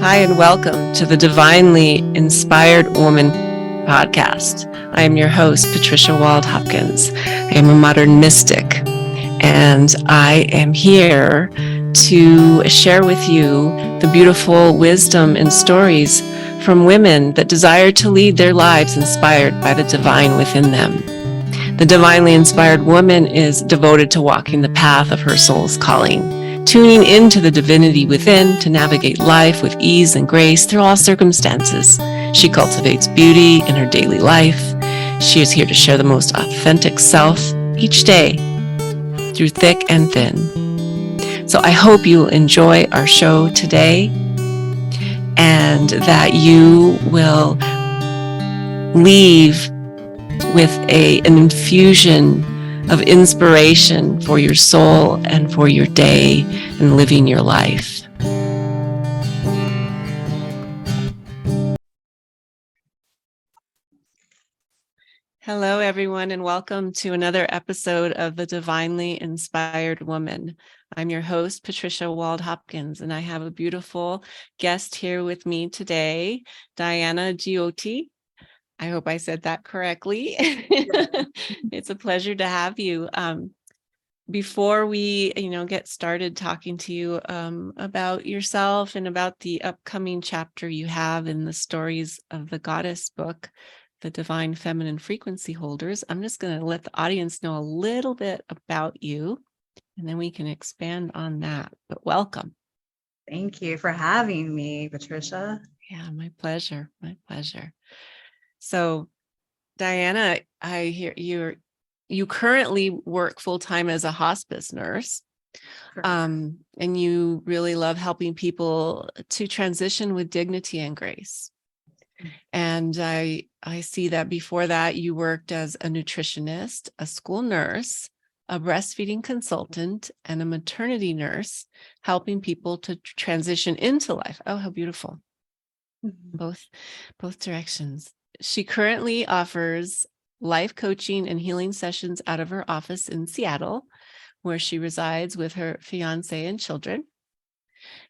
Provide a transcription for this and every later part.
Hi, and welcome to the Divinely Inspired Woman podcast. I am your host, Patricia Wald-Hopkins. I am a modern mystic, and I am here to share with you the beautiful wisdom and stories from women that desire to lead their lives inspired by the divine within them. The divinely inspired woman is devoted to walking the path of her soul's calling, tuning into the divinity within to navigate life with ease and grace through all circumstances. She cultivates beauty in her daily life. She is here to share the most authentic self each day through thick and thin. So I hope you enjoy our show today and that you will leave with an infusion of inspiration for your soul and for your day and living your life. Hello, everyone, and welcome to another episode of The Divinely Inspired Woman. I'm your host, Patricia Wald-Hopkins, and I have a beautiful guest here with me today, Jyoti. I hope I said that correctly. It's a pleasure to have you. Before we, get started talking to you about yourself and about the upcoming chapter you have in the Stories of the Goddess book, The Divine Feminine Frequency Holders, I'm just going to let the audience know a little bit about you, and then we can expand on that. But welcome. Thank you for having me, Patricia. Yeah, my pleasure. My pleasure. So, Diana, I hear you currently work full-time as a hospice nurse, and you really love helping people to transition with dignity and grace. And I see that before that you worked as a nutritionist, a school nurse, a breastfeeding consultant, and a maternity nurse, helping people to transition into life. Oh, how beautiful. Both directions. She currently offers life coaching and healing sessions out of her office in Seattle, where she resides with her fiance and children.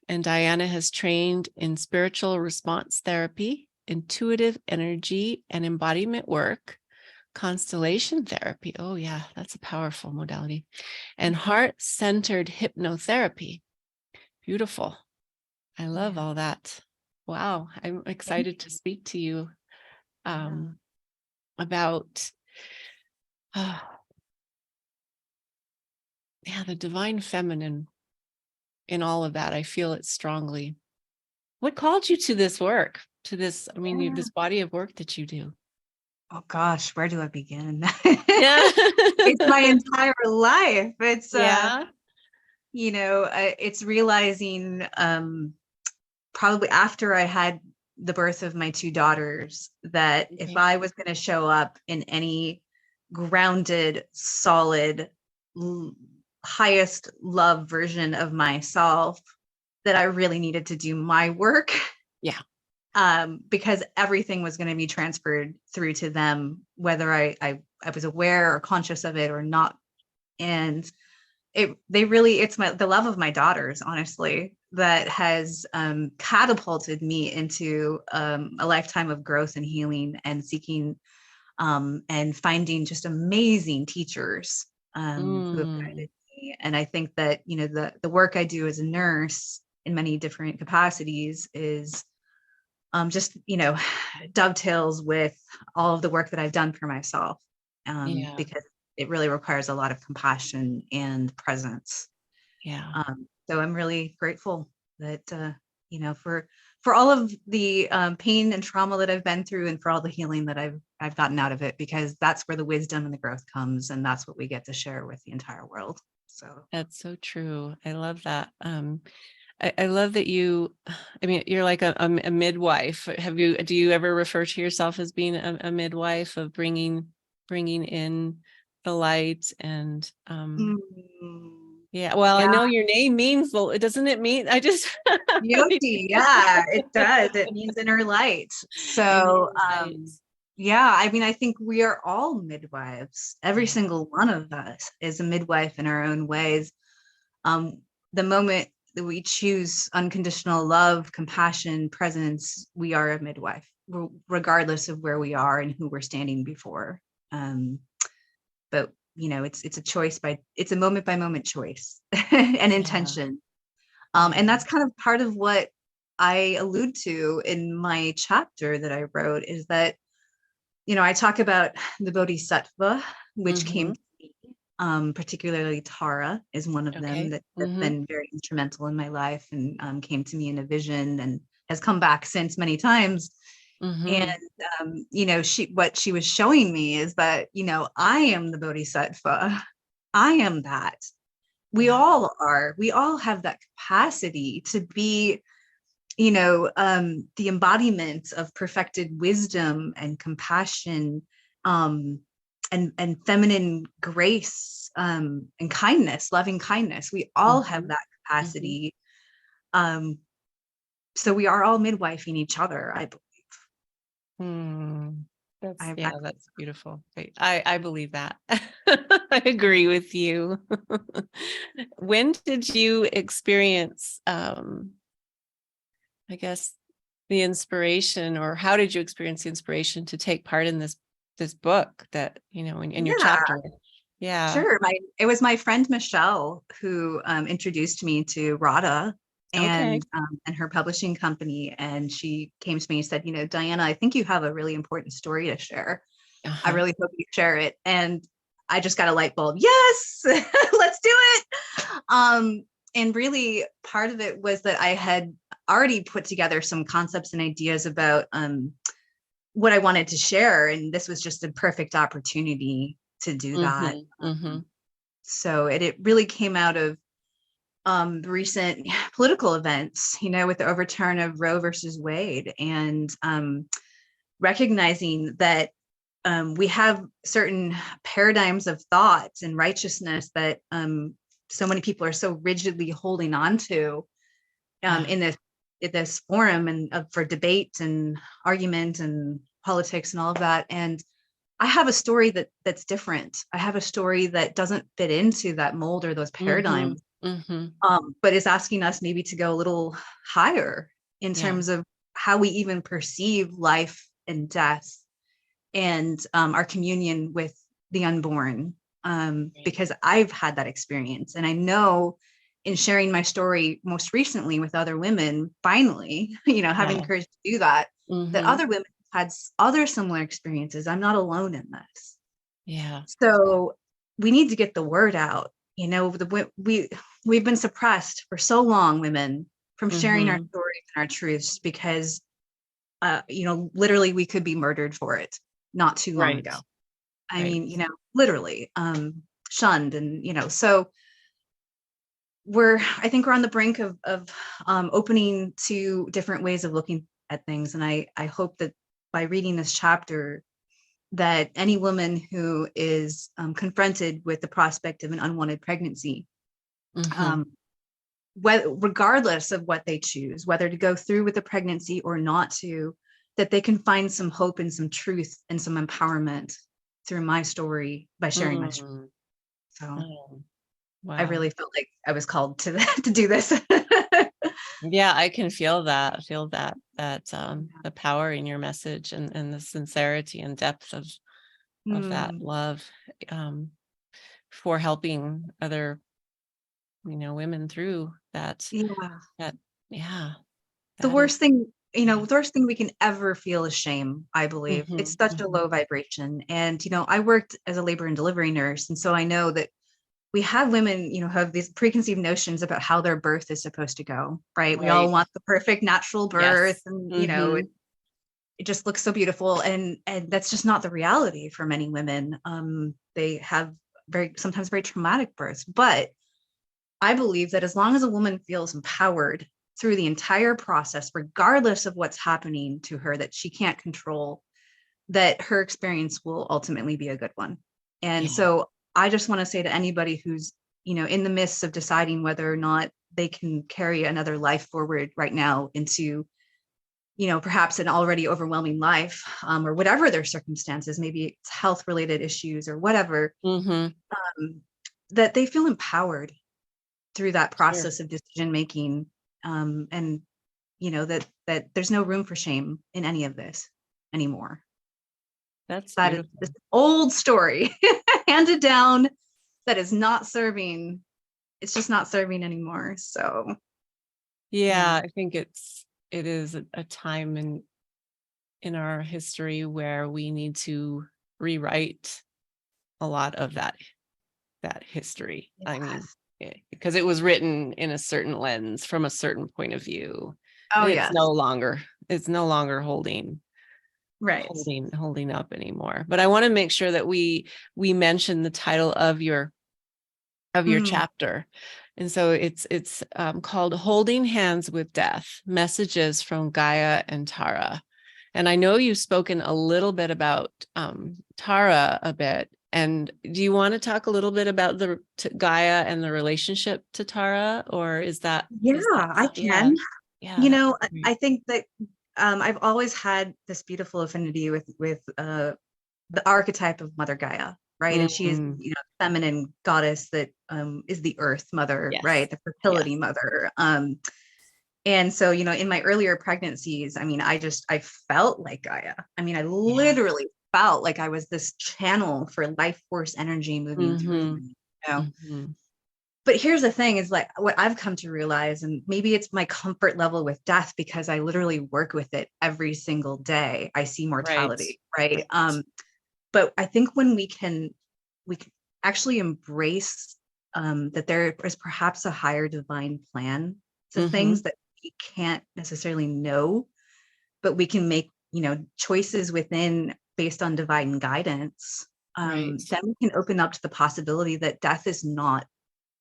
And Diana has trained in spiritual response therapy, intuitive energy and embodiment work, constellation therapy. Oh, yeah, that's a powerful modality. And heart-centered hypnotherapy. Beautiful. I love all that. Wow, I'm excited to speak to you about the divine feminine in all of that. I feel it strongly. What called you to this work, this body of work that you do? Oh gosh, where do I begin? Yeah. It's my entire life. It's yeah. It's realizing probably after I had the birth of my two daughters that if I was going to show up in any grounded, solid, highest love version of myself, that I really needed to do my work. Yeah. Because everything was going to be transferred through to them, whether I was aware or conscious of it or not. And it's the love of my daughters, honestly, that has catapulted me into a lifetime of growth and healing and seeking and finding just amazing teachers who have guided me. And I think that, the work I do as a nurse in many different capacities is just, dovetails with all of the work that I've done for myself, because it really requires a lot of compassion and presence. Yeah. So I'm really grateful that, for all of the pain and trauma that I've been through and for all the healing that I've gotten out of it, because that's where the wisdom and the growth comes. And that's what we get to share with the entire world. So that's so true. I love that. I love that you're like a midwife. Do you ever refer to yourself as being a midwife, of bringing in the light and, yeah, well, I know your name means, doesn't it mean, I just Jyoti, yeah, it does. It means inner light. So I think we are all midwives. Every single one of us is a midwife in our own ways. The moment we choose unconditional love, compassion, presence, we are a midwife, regardless of where we are and who we're standing before. But it's a choice it's a moment by moment choice and intention. And that's kind of part of what I allude to in my chapter that I wrote, is that, I talk about the bodhisattva, which came to me, particularly Tara is one of them that's been very instrumental in my life, and came to me in a vision and has come back since many times. And, what she was showing me is that, I am the bodhisattva. I am that. We all are. We all have that capacity to be, the embodiment of perfected wisdom and compassion, and feminine grace, and kindness, loving kindness. We all have that capacity. So we are all midwifing each other, I believe. That's beautiful. I believe that. I agree with you. When did you experience, I guess, the inspiration, or how did you experience the inspiration to take part in this book that, in your chapter? Yeah. Sure. It was my friend Michelle who introduced me to Radhaa and her publishing company. And she came to me and said, Diana, I think you have a really important story to share. I really hope you share it. And I just got a light bulb. Yes, let's do it. And really part of it was that I had already put together some concepts and ideas about what I wanted to share. And this was just a perfect opportunity to do that. So it really came out of recent political events, with the overturn of Roe versus Wade, and recognizing that we have certain paradigms of thoughts and righteousness that so many people are so rigidly holding on to in this forum and for debate and argument and politics and all of that. And I have a story that's different. I have a story that doesn't fit into that mold or those paradigms, but is asking us maybe to go a little higher in terms of how we even perceive life and death, and our communion with the unborn. Because I've had that experience, and I know in sharing my story most recently with other women, finally, having the courage to do that, that other women had other similar experiences. I'm not alone in this. Yeah. So we need to get the word out. We've been suppressed for so long, women, from sharing our stories and our truths, because literally we could be murdered for it not too long ago. I mean, literally shunned, and so I think we're on the brink of opening to different ways of looking at things. And I hope that by reading this chapter, that any woman who is confronted with the prospect of an unwanted pregnancy, regardless of what they choose, whether to go through with the pregnancy or not to, that they can find some hope and some truth and some empowerment through my story by sharing my story. So I really felt like I was called to do this. Yeah, I can feel that the power in your message, and the sincerity and depth of that love for helping other women through that. The worst thing the worst thing we can ever feel is shame, I believe. It's such a low vibration. And I worked as a labor and delivery nurse, and so I know that we have women, who have these preconceived notions about how their birth is supposed to go, right? We all want the perfect natural birth, and it just looks so beautiful, and that's just not the reality for many women. They have sometimes very traumatic births. But I believe that as long as a woman feels empowered through the entire process, regardless of what's happening to her that she can't control, that her experience will ultimately be a good one. And so I just want to say to anybody who's, in the midst of deciding whether or not they can carry another life forward right now into, perhaps an already overwhelming life, or whatever their circumstances, maybe it's health related issues or whatever, that they feel empowered through that Sure. process of decision making. And you know, that there's no room for shame in any of this anymore. That's That is beautiful. this old story handed down that is not serving. It's just not serving anymore. So Yeah, I think it is a time in our history where we need to rewrite a lot of that history. I mean, because it was written in a certain lens from a certain point of view. Oh And yes. it's no longer holding Right. holding up anymore. But I want to make sure that we mention the title of your chapter. And so it's called Holding Hands with Death, Messages from Gaia and Tara. And I know you've spoken a little bit about Tara a bit. And do you want to talk a little bit about Gaia and the relationship to Tara, or is that? I can. Yeah. You know, I think that I've always had this beautiful affinity with the archetype of Mother Gaia, right? And she is, you know, feminine goddess that is the earth mother, Yes. right? The fertility mother. And so, you know, in my earlier pregnancies, I mean, I felt like Gaia. I mean, I literally felt like I was this channel for life force energy moving through me, you know? But here's the thing is like what I've come to realize, and maybe it's my comfort level with death because I literally work with it every single day. I see mortality, right? But I think when we can actually embrace that there is perhaps a higher divine plan to things that we can't necessarily know, but we can make, you know, choices within based on divine guidance. Then we can open up to the possibility that death is not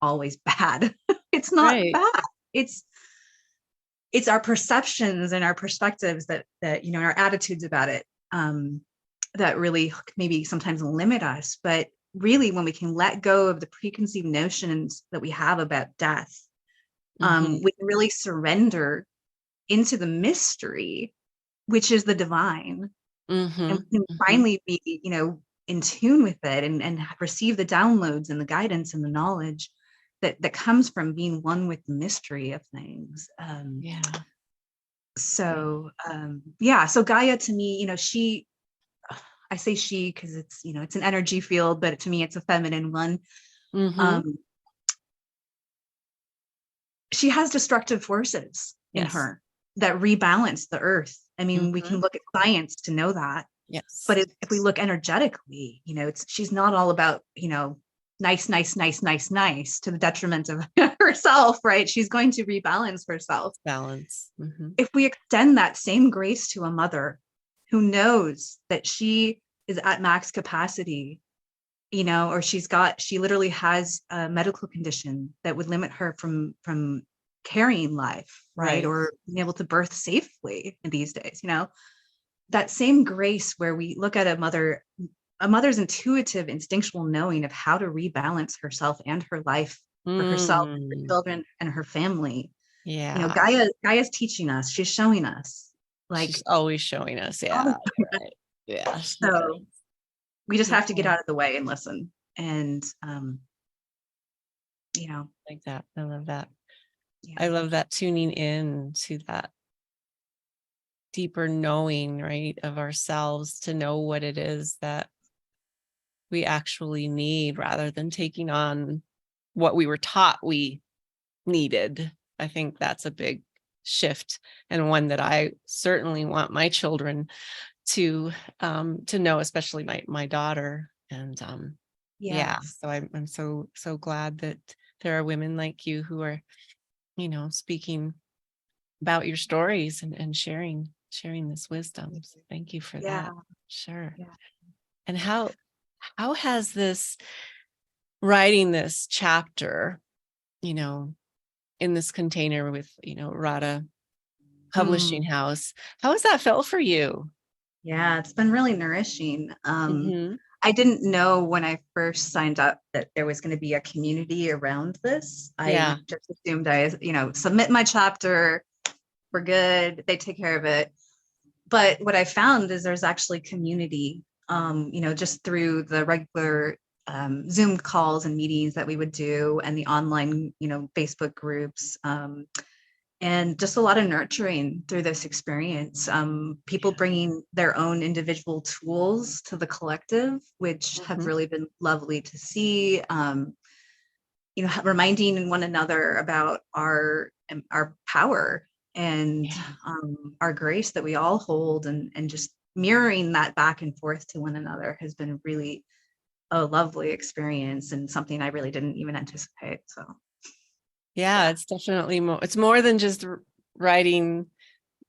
always bad. It's not bad. It's our perceptions and our perspectives that you know, and our attitudes about it that really maybe sometimes limit us. But really, when we can let go of the preconceived notions that we have about death, we can really surrender into the mystery, which is the divine, and we can finally be, you know, in tune with it and receive the downloads and the guidance and the knowledge that comes from being one with the mystery of things. So Gaia to me, you know, I say she because it's, you know, it's an energy field, but to me it's a feminine one. She has destructive forces in her that rebalance the earth. I mean, we can look at science to know that. But if we look energetically, you know, she's not all about, you know, nice to the detriment of herself, right? She's going to rebalance herself. If we extend that same grace to a mother who knows that she is at max capacity, you know, or she literally has a medical condition that would limit her from carrying life, right? Or being able to birth safely in these days, you know, that same grace where we look at a mother's intuitive, instinctual knowing of how to rebalance herself and her life for herself, her children, and her family. You know, Gaia's teaching us. She's showing us. Like, she's always showing us. Yeah. So we just have to get out of the way and listen. And you know, like that. I love that. I love that, tuning in to that deeper knowing, right, of ourselves, to know what it is that we actually need rather than taking on what we were taught we needed. I think that's a big shift, and one that I certainly want my children to know, especially my daughter. And so I'm so glad that there are women like you who are, you know, speaking about your stories and sharing this wisdom. So thank you for that. Sure. And how has this, writing this chapter, you know, in this container with, you know, Radhaa Publishing House, how has that felt for you? Yeah, it's been really nourishing. I didn't know when I first signed up that there was going to be a community around this. I just assumed you know, submit my chapter, we're good, they take care of it. But what I found is there's actually community, you know, just through the regular Zoom calls and meetings that we would do, and the online, Facebook groups, and just a lot of nurturing through this experience. People bringing their own individual tools to the collective, which have really been lovely to see. Reminding one another about our power and our grace that we all hold, and just mirroring that back and forth to one another has been really a lovely experience, and something I really didn't even anticipate. So yeah, it's definitely more, it's more than just writing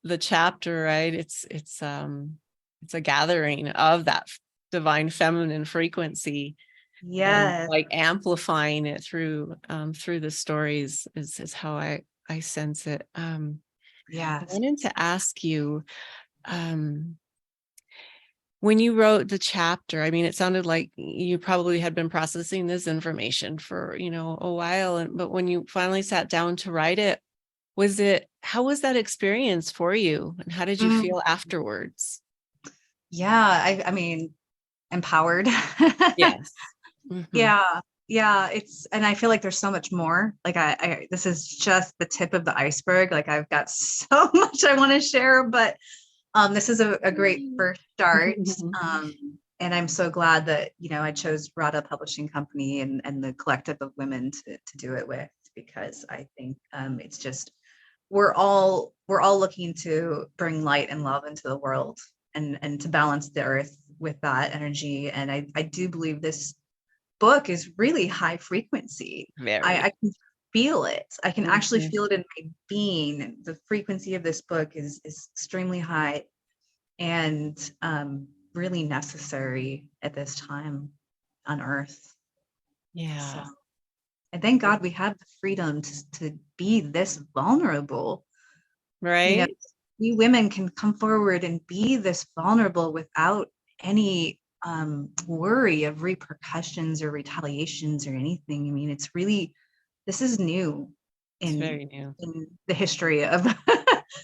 the chapter, right? It's a gathering of that divine feminine frequency. yes, and like amplifying it through the stories is how I sense it. I yes. wanted to ask you, when you wrote the chapter, I mean, it sounded like you probably had been processing this information for, a while. But when you finally sat down to write it, how was that experience for you? And how did you feel afterwards? Yeah, I mean, empowered. Yes. Yeah, and I feel like there's so much more. Like this is just the tip of the iceberg. Like I've got so much I want to share, but this is a great first start. And I'm so glad that, I chose Radhaa Publishing Company and the collective of women to do it with, because I think it's just, we're all looking to bring light and love into the world, and to balance the earth with that energy. And I do believe this book is really high frequency. Very. I can feel it. I can actually feel it in my being. The frequency of this book is extremely high, and really necessary at this time on earth. Yeah. So, and thank God we have the freedom to be this vulnerable. Right. We women can come forward and be this vulnerable without any worry of repercussions or retaliations or anything. I mean, it's really, this is new It's very new in the history of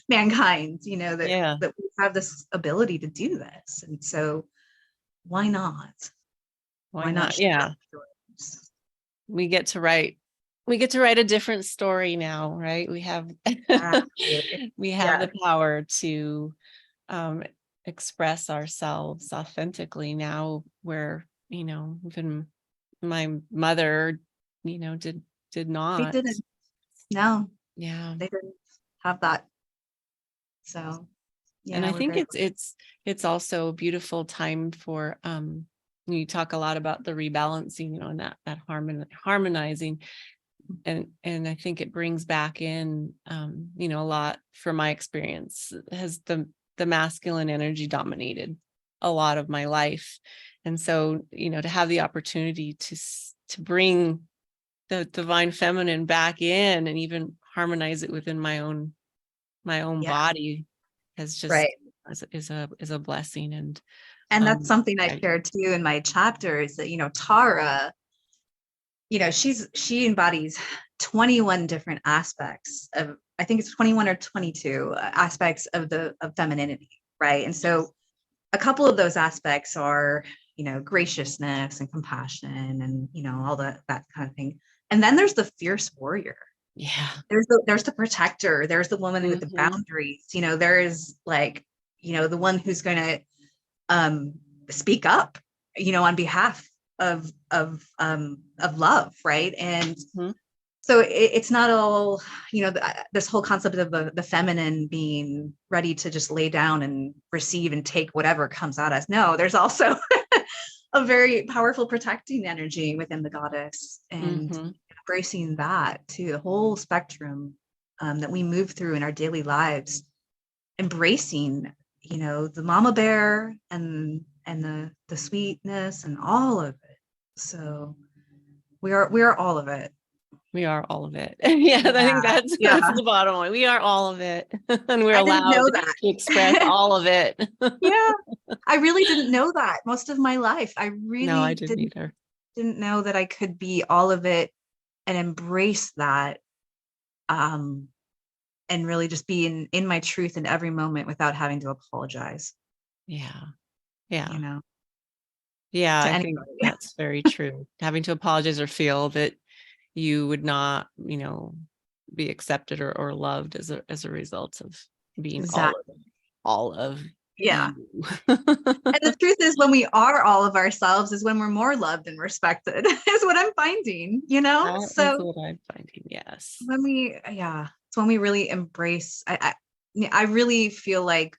mankind, that we have this ability to do this. And so why not? Why not? share Yeah. our stories? We get to write a different story now, right? We have we have the power to express ourselves authentically now, where even my mother did not. They didn't. No. Yeah. They didn't have that. So yeah, and I think it's also a beautiful time for you talk a lot about the rebalancing, and that harmonizing, and I think it brings back in a lot from my experience. Has the masculine energy dominated a lot of my life, and so to have the opportunity to bring the divine feminine back in, and even harmonize it within my own body, has just is a blessing. And that's something I shared too in my chapter, is that Tara, she embodies 21 different aspects of, I think it's 21 or 22 aspects of femininity, right? And so a couple of those aspects are graciousness and compassion, and all that kind of thing. And then there's the fierce warrior. Yeah. There's the protector. There's the woman with the boundaries. There is the one who's going to speak up, on behalf of love, right? And so it's not all, this whole concept of the feminine being ready to just lay down and receive and take whatever comes at us. No, there's also a very powerful protecting energy within the goddess, and embracing that to the whole spectrum that we move through in our daily lives, embracing, the mama bear and the sweetness and all of it. So we are all of it. We are all of it. Yeah, I think that's the bottom line. We are all of it. And we're allowed to express all of it. Yeah. I really didn't know that most of my life. I really didn't either. Didn't know that I could be all of it and embrace that. And really just be in my truth in every moment without having to apologize. Yeah. Yeah. Yeah, to I think anybody. that's very true. Having to apologize or feel that you would not, be accepted or loved as a result of being Exactly. all of Yeah. you. And the truth is, when we are all of ourselves is when we're more loved and respected, is what I'm finding, That is So what I'm finding. Yes. it's when we really embrace, I really feel like,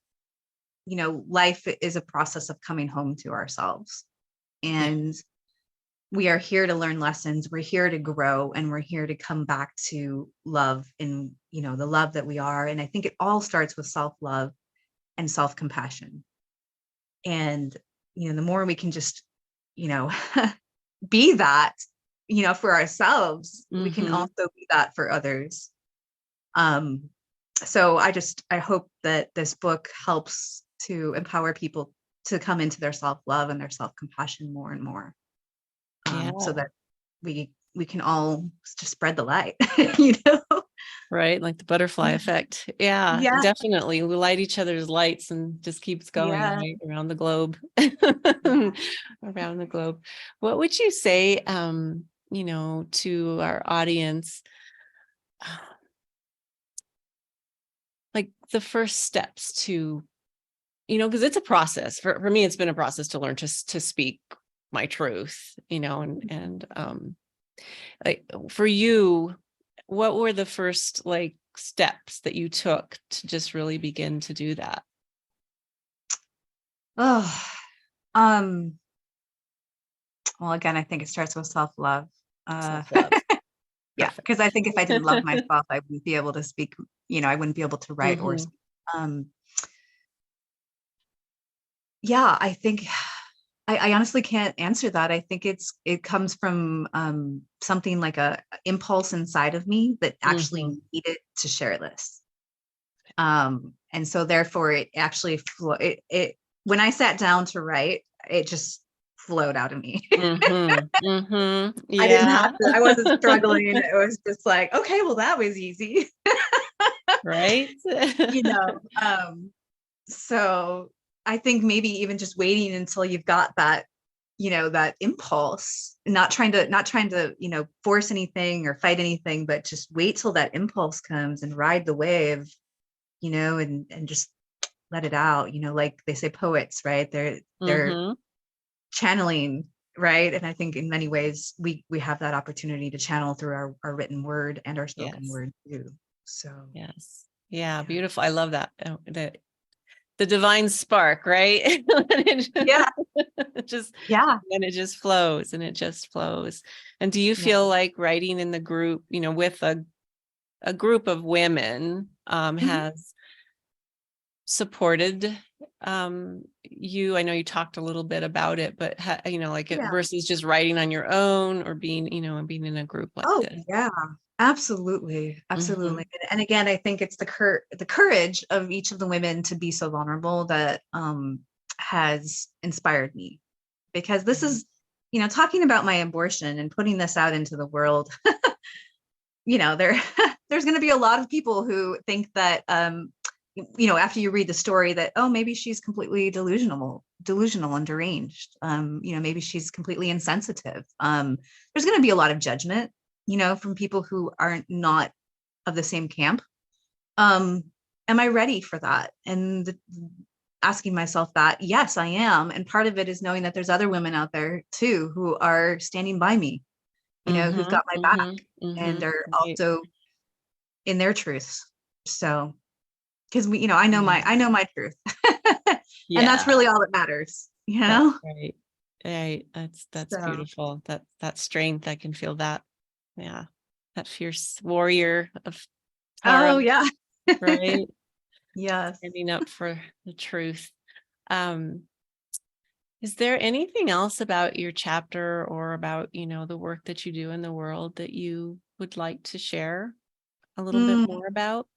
life is a process of coming home to ourselves. Yeah. And we are here to learn lessons. We're here to grow, and we're here to come back to love and, the love that we are. And I think it all starts with self-love and self-compassion. And, the more we can just, you know, be that, for ourselves, we can Mm-hmm. also be that for others. Um, so I hope that this book helps to empower people to come into their self-love and their self-compassion more and more, Yeah. so that we can all just spread the light, you know? Right. Like the butterfly effect. Yeah, Yeah. definitely. We light each other's lights and just keeps going, Yeah. right? Around the globe. Yeah. Around the globe. What would you say, to our audience, like the first steps to, because it's a process. For me, it's been a process to learn to speak my truth, and like for you, what were the first like steps that you took to just really begin to do that? Oh, um, well, again, I think it starts with self-love. Self-love. Yeah, Perfect. because I think if I didn't love myself, I wouldn't be able to speak, I wouldn't be able to write or Hmm. speak. Yeah, I think I honestly can't answer that. I think it comes from something like a impulse inside of me that actually Hmm. needed to share this. And so therefore it actually it when I sat down to write, it just flowed out of me. Hmm. Hmm. I didn't Yeah. have to, I wasn't struggling. It was just like, okay, well, that was easy. Right. you know. So I think maybe even just waiting until you've got that, that impulse, not trying to, force anything or fight anything, but just wait till that impulse comes and ride the wave, and just let it out, like they say poets, right? They're Hmm. channeling, right? And I think in many ways we have that opportunity to channel through our written word and our spoken Yes. word too. So Yes. Yeah. yeah. Beautiful. I love that. The divine spark, right? Yeah. It just Yeah. and it just flows and it just flows. And do you Yeah. feel like writing in the group, with a group of women, Mhm. has supported you? I know you talked a little bit about it, but like it Yeah. versus just writing on your own or being in a group like Oh, this. yeah. Absolutely. Hmm. Absolutely. And again, I think it's the courage of each of the women to be so vulnerable that has inspired me, because this is, talking about my abortion and putting this out into the world. There there's going to be a lot of people who think that after you read the story that, oh, maybe she's completely delusional and deranged, maybe she's completely insensitive. There's going to be a lot of judgment, from people who aren't not of the same camp. um am I ready for that? And asking myself that, yes, I am. And part of it is knowing that there's other women out there too who are standing by me, who've Hmm. got my back Hmm. and Hmm. are Right. also in their truths. So, because Yeah. I know my truth. And that's Yeah. really all that matters, That's right. Right. That's So, beautiful. That strength. I can feel that. Yeah. That fierce warrior of Tara, oh yeah. right? Yes. Standing up for the truth. Um, is there anything else about your chapter or about, the work that you do in the world that you would like to share a little bit Mm, more about?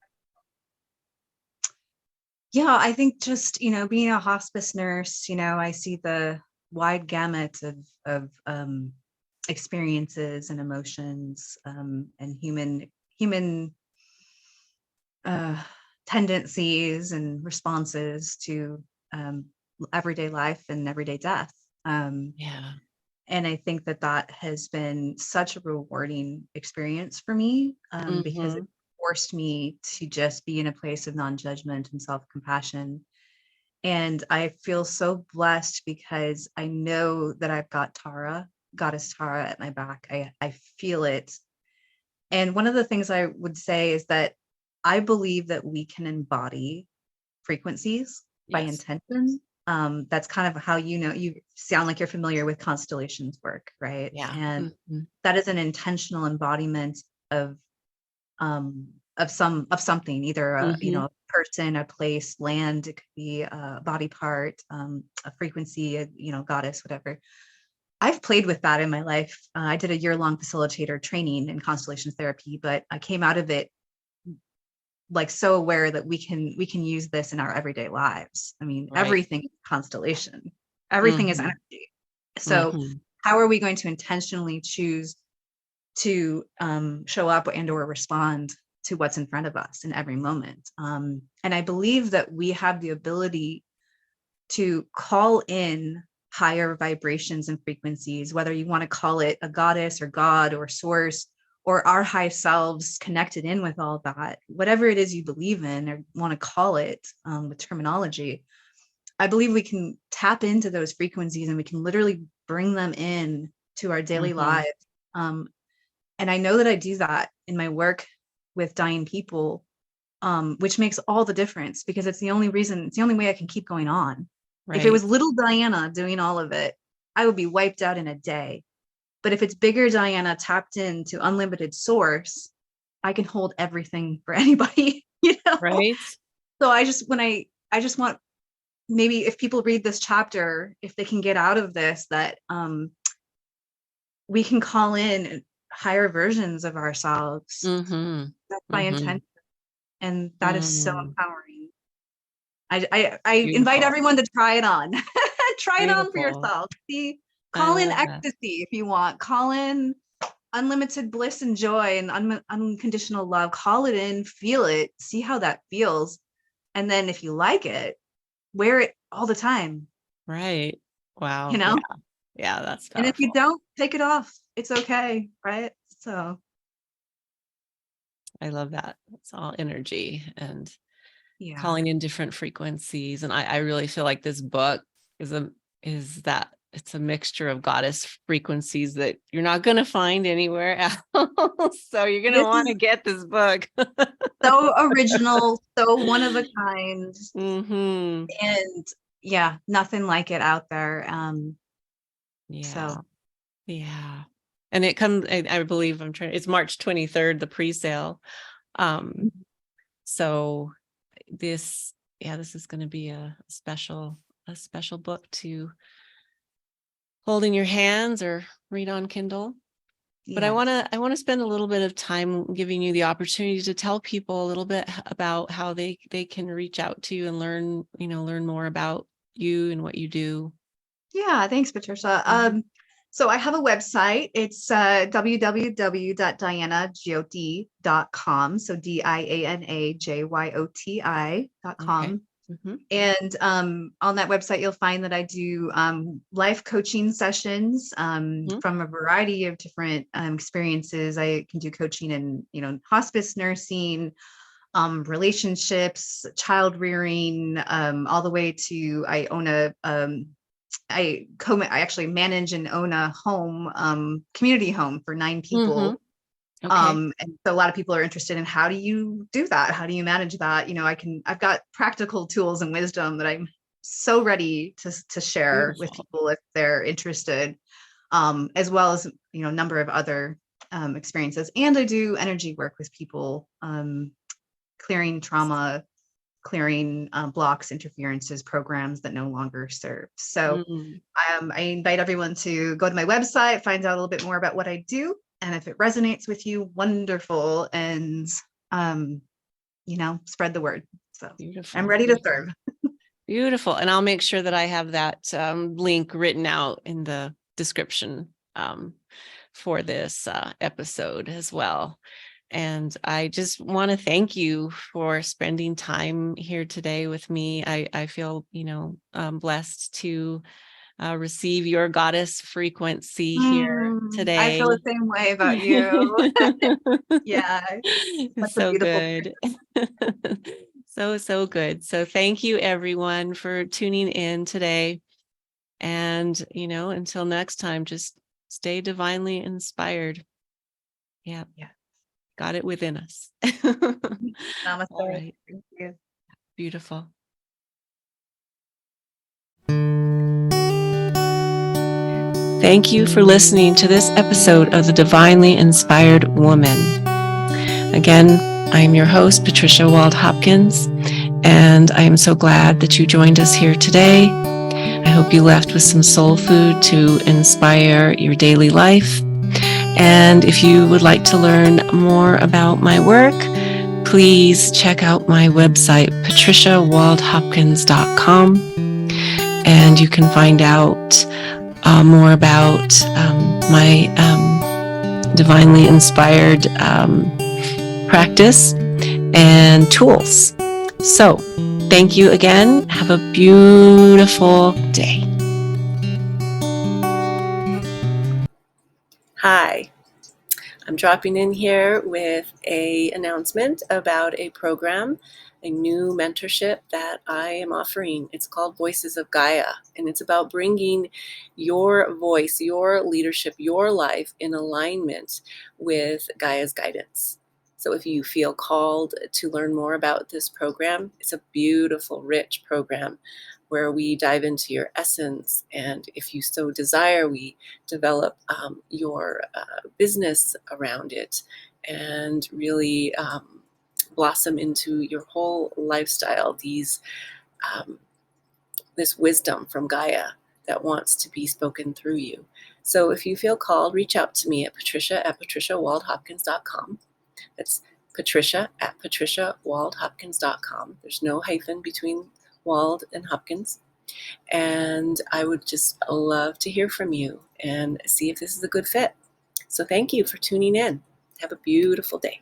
yeah, I think just, being a hospice nurse, I see the wide gamut of experiences and emotions, and human uh, tendencies and responses to um, everyday life and everyday death. Yeah. And I think that that has been such a rewarding experience for me, because it Mm-hmm. forced me to just be in a place of non-judgment and self-compassion. And I feel so blessed because I know that I've got Tara, Goddess Tara at my back. I feel it. And one of the things I would say is that I believe that we can embody frequencies by Yes. intention. That's kind of how, you sound like you're familiar with constellations work, right? Yeah. And Mm-hmm. that is an intentional embodiment of of something, either Mm-hmm. a person, a place, land. It could be a body part, a frequency, goddess, whatever. I've played with that in my life. I did a year-long facilitator training in constellation therapy, but I came out of it like so aware that we can use this in our everyday lives. I mean, Right. everything is constellation, everything is Mm-hmm. energy. So Mm-hmm. how are we going to intentionally choose to show up and or respond to what's in front of us in every moment? And I believe that we have the ability to call in higher vibrations and frequencies, whether you want to call it a goddess or God or source or our high selves connected in with all that, whatever it is you believe in or want to call it, with terminology. I believe we can tap into those frequencies and we can literally bring them in to our daily Mm-hmm. lives. Um, and I know that I do that in my work with dying people, which makes all the difference because it's the only reason, it's the only way I can keep going on. If it Right. was little Diana doing all of it, I would be wiped out in a day. But if it's bigger Diana tapped into unlimited source, I can hold everything for anybody, Right. So I just want, maybe if people read this chapter, if they can get out of this, that we can call in higher versions of ourselves. Mm-hmm. That's my Mm-hmm. intention. And that is so Mm. empowering. I invite Beautiful. everyone to try it on. Try it on for Beautiful. yourself. See, I call in love that. ecstasy if you want. Call in unlimited bliss and joy and unconditional love. Call it in, feel it, see how that feels. And then if you like it, wear it all the time, Right. you Wow. Yeah. know? Yeah. That's And if you powerful. don't, take it off. It's okay, right? So, I love that. It's all energy and yeah. calling in different frequencies. And I really feel like this book is that it's a mixture of goddess frequencies that you're not going to find anywhere else. So you're going to This want to is get this book. so original, so one of a kind. Mm-hmm. And yeah, nothing like it out there. Yeah. So Yeah. And it comes, I believe it's March 23rd, the pre-sale. Um, so this is going to be a special book to hold in your hands or read on Kindle. But yes. I want to spend a little bit of time giving you the opportunity to tell people a little bit about how they can reach out to you and learn more about you and what you do. Yeah, thanks, Patricia. Mhm. So I have a website. It's www.dianajyoti.com. So Okay. DIANAJYOTI.com. Mm-hmm. And on that website, you'll find that I do life coaching sessions from a variety of different experiences. I can do coaching in, hospice nursing, relationships, child rearing, all the way to I own I actually manage and own a home, community home for 9 Mm-hmm. people. Okay. And so a lot of people are interested in, how do you do that? How do you manage that? I've got practical tools and wisdom that I'm so ready to share with Beautiful. people if they're interested, as well as, a number of other experiences. And I do energy work with people, clearing trauma, clearing blocks, interferences, programs that no longer serve. So Mm. I invite everyone to go to my website, find out a little bit more about what I do. And if it resonates with you, wonderful. And, spread the word. So I'm Beautiful. ready to Beautiful. serve. Beautiful. And I'll make sure that I have that link written out in the description for this episode as well. And I just want to thank you for spending time here today with me. I feel, blessed to receive your goddess frequency here I feel today. the same way about you. Yeah, that's a So beautiful good. So good. So thank you everyone for tuning in today. And, until next time, just stay divinely inspired. Yeah. Yeah. Got it within us. Namaste. All right. Thank you. Beautiful. Thank you for listening to this episode of The Divinely Inspired Woman. Again, I'm your host, Patricia Wald-Hopkins, and I am so glad that you joined us here today. I hope you left with some soul food to inspire your daily life. And if you would like to learn more about my work, please check out my website, patriciawaldhopkins.com, and you can find out more about my divinely inspired practice and tools. So, thank you again. Have a beautiful day. Hi. I'm dropping in here with an announcement about a program, a new mentorship that I am offering. It's called Voices of Gaia, and it's about bringing your voice, your leadership, your life in alignment with Gaia's guidance. So if you feel called to learn more about this program, it's a beautiful, rich program where we dive into your essence, and if you so desire, we develop your business around it and really blossom into your whole lifestyle, this wisdom from Gaia that wants to be spoken through you. So if you feel called, reach out to me at patricia@patriciawaldhopkins.com. That's patricia@patriciawaldhopkins.com. There's no hyphen between Wald and Hopkins. And I would just love to hear from you and see if this is a good fit. So thank you for tuning in. Have a beautiful day.